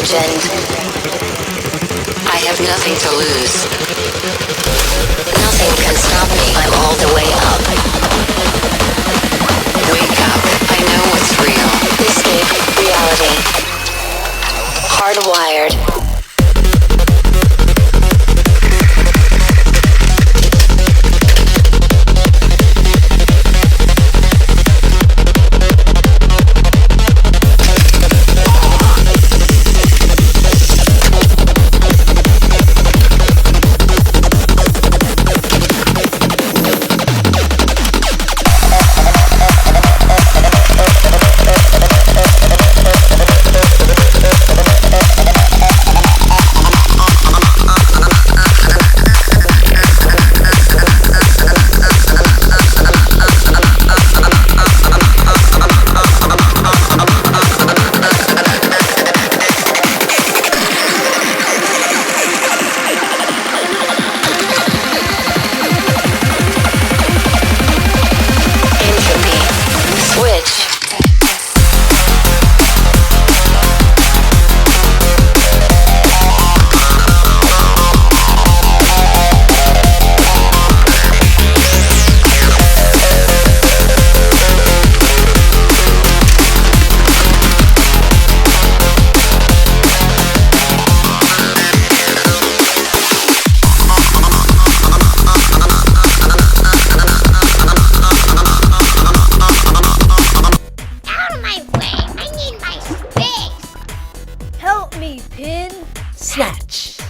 legend. I have nothing to lose. Nothing can stop me. I'm all the way up. Wake up. I know what's real. Escape reality. Hardwired. Help me, Pin. Snatch.